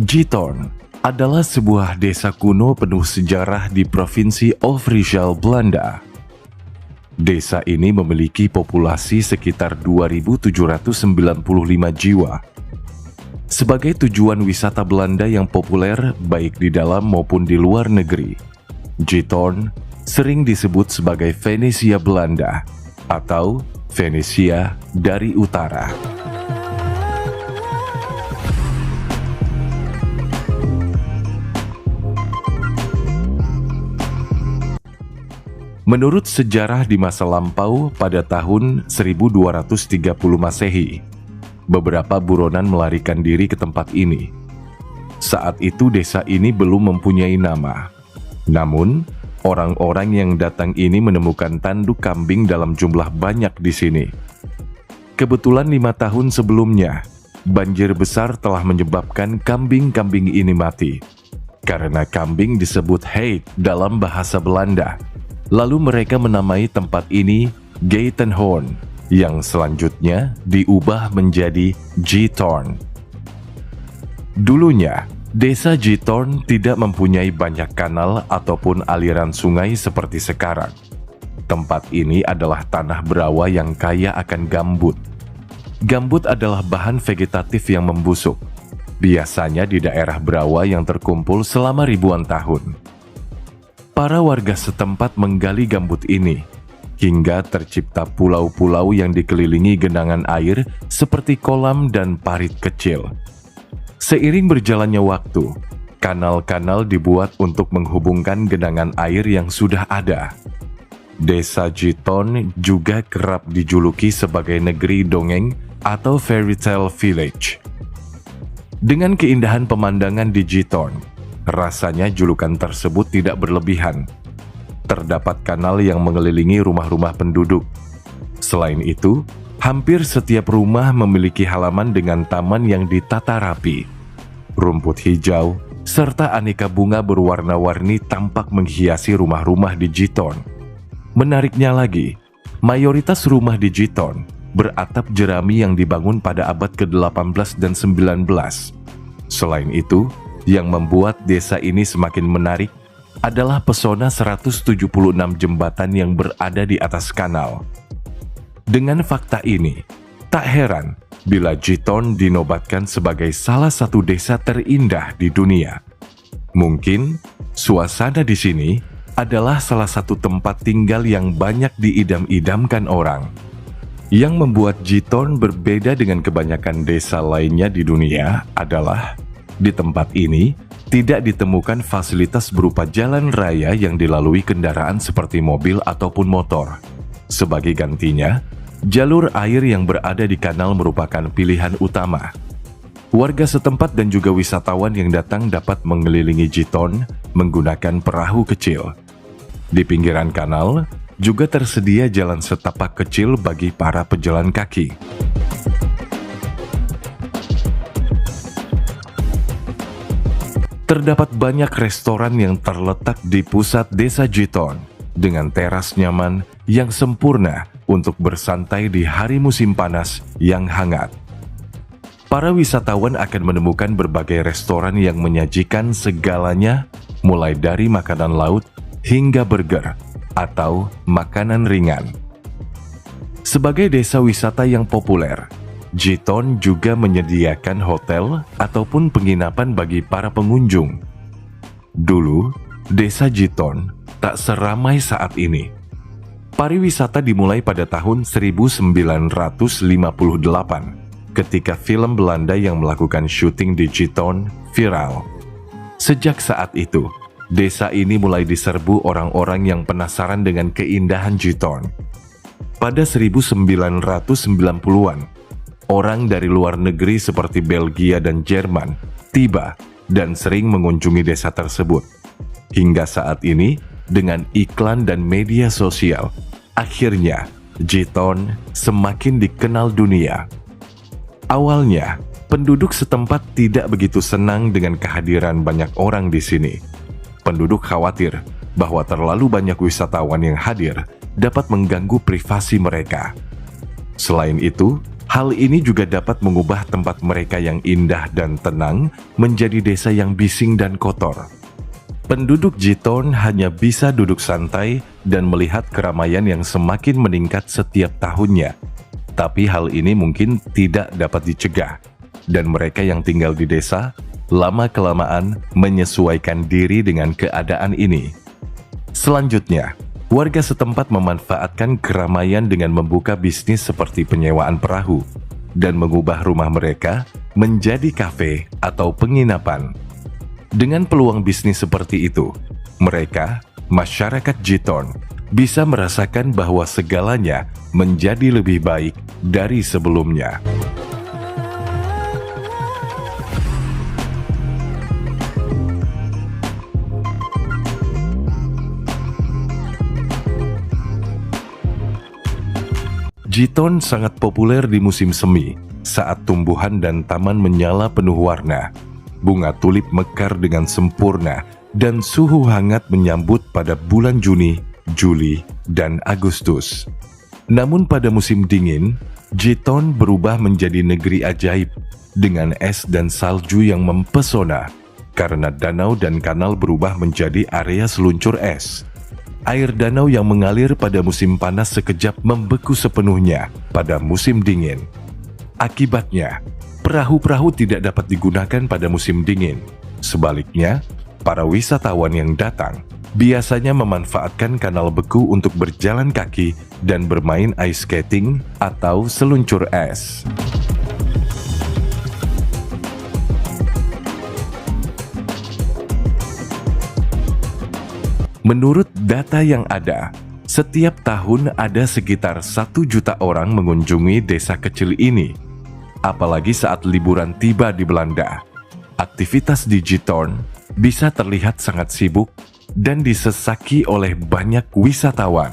Giethoorn adalah sebuah desa kuno penuh sejarah di Provinsi Overijssel, Belanda. Desa ini memiliki populasi sekitar 2.795 jiwa. Sebagai tujuan wisata Belanda yang populer baik di dalam maupun di luar negeri, Giethoorn sering disebut sebagai Venesia Belanda atau Venesia dari Utara. Menurut sejarah di masa lampau pada tahun 1230 Masehi, beberapa buronan melarikan diri ke tempat ini. Saat itu desa ini belum mempunyai nama. Namun, orang-orang yang datang ini menemukan tanduk kambing dalam jumlah banyak di sini. Kebetulan 5 tahun sebelumnya, banjir besar telah menyebabkan kambing-kambing ini mati. Karena kambing disebut heid dalam bahasa Belanda. Lalu mereka menamai tempat ini Giethoorn, yang selanjutnya diubah menjadi Giethoorn. Dulunya, desa Giethoorn tidak mempunyai banyak kanal ataupun aliran sungai seperti sekarang. Tempat ini adalah tanah berawa yang kaya akan gambut. Gambut adalah bahan vegetatif yang membusuk, biasanya di daerah berawa yang terkumpul selama ribuan tahun. Para warga setempat menggali gambut ini, hingga tercipta pulau-pulau yang dikelilingi genangan air seperti kolam dan parit kecil. Seiring berjalannya waktu, kanal-kanal dibuat untuk menghubungkan genangan air yang sudah ada. Desa Giethoorn juga kerap dijuluki sebagai negeri dongeng atau fairy tale village. Dengan keindahan pemandangan di Giethoorn, rasanya julukan tersebut tidak berlebihan. Terdapat kanal yang mengelilingi rumah-rumah penduduk. Selain itu, hampir setiap rumah memiliki halaman dengan taman yang ditata rapi. Rumput hijau, serta aneka bunga berwarna-warni tampak menghiasi rumah-rumah di Giethoorn. Menariknya lagi, mayoritas rumah di Giethoorn beratap jerami yang dibangun pada abad ke-18 dan 19. Selain itu, yang membuat desa ini semakin menarik adalah pesona 176 jembatan yang berada di atas kanal. Dengan fakta ini, tak heran bila Giethoorn dinobatkan sebagai salah satu desa terindah di dunia. Mungkin suasana di sini adalah salah satu tempat tinggal yang banyak diidam-idamkan orang. Yang membuat Giethoorn berbeda dengan kebanyakan desa lainnya di dunia adalah di tempat ini tidak ditemukan fasilitas berupa jalan raya yang dilalui kendaraan seperti mobil ataupun motor. Sebagai gantinya, jalur air yang berada di kanal merupakan pilihan utama. Warga setempat dan juga wisatawan yang datang dapat mengelilingi Giethoorn menggunakan perahu kecil. Di pinggiran kanal juga tersedia jalan setapak kecil bagi para pejalan kaki. Terdapat banyak restoran yang terletak di pusat desa Giethoorn dengan teras nyaman yang sempurna untuk bersantai di hari musim panas yang hangat. Para wisatawan akan menemukan berbagai restoran yang menyajikan segalanya, mulai dari makanan laut hingga burger atau makanan ringan. Sebagai desa wisata yang populer, Giethoorn juga menyediakan hotel ataupun penginapan bagi para pengunjung. Dulu, desa Giethoorn tak seramai saat ini. Pariwisata dimulai pada tahun 1958 ketika film Belanda yang melakukan syuting di Giethoorn viral. Sejak saat itu, desa ini mulai diserbu orang-orang yang penasaran dengan keindahan Giethoorn. Pada 1990-an, orang dari luar negeri seperti Belgia dan Jerman tiba dan sering mengunjungi desa tersebut. Hingga saat ini, dengan iklan dan media sosial, akhirnya Giethoorn semakin dikenal dunia. Awalnya, penduduk setempat tidak begitu senang dengan kehadiran banyak orang di sini. Penduduk khawatir bahwa terlalu banyak wisatawan yang hadir dapat mengganggu privasi mereka. Selain itu, Hal ini juga dapat mengubah tempat mereka yang indah dan tenang menjadi desa yang bising dan kotor. Penduduk Jitorn hanya bisa duduk santai dan melihat keramaian yang semakin meningkat setiap tahunnya. Tapi hal ini mungkin tidak dapat dicegah, dan mereka yang tinggal di desa lama-kelamaan menyesuaikan diri dengan keadaan ini. Selanjutnya, warga setempat memanfaatkan keramaian dengan membuka bisnis seperti penyewaan perahu dan mengubah rumah mereka menjadi kafe atau penginapan. Dengan peluang bisnis seperti itu, mereka, masyarakat Jitorn, bisa merasakan bahwa segalanya menjadi lebih baik dari sebelumnya. Jitorn sangat populer di musim semi, saat tumbuhan dan taman menyala penuh warna. Bunga tulip mekar dengan sempurna, dan suhu hangat menyambut pada bulan Juni, Juli, dan Agustus. Namun pada musim dingin, Jitorn berubah menjadi negeri ajaib, dengan es dan salju yang mempesona, karena danau dan kanal berubah menjadi area seluncur es. Air danau yang mengalir pada musim panas sekejap membeku sepenuhnya pada musim dingin. Akibatnya, perahu-perahu tidak dapat digunakan pada musim dingin. Sebaliknya, para wisatawan yang datang biasanya memanfaatkan kanal beku untuk berjalan kaki dan bermain ice skating atau seluncur es. Menurut data yang ada, setiap tahun ada sekitar 1 juta orang mengunjungi desa kecil ini. Apalagi saat liburan tiba di Belanda, aktivitas di Jitorn bisa terlihat sangat sibuk dan disesaki oleh banyak wisatawan.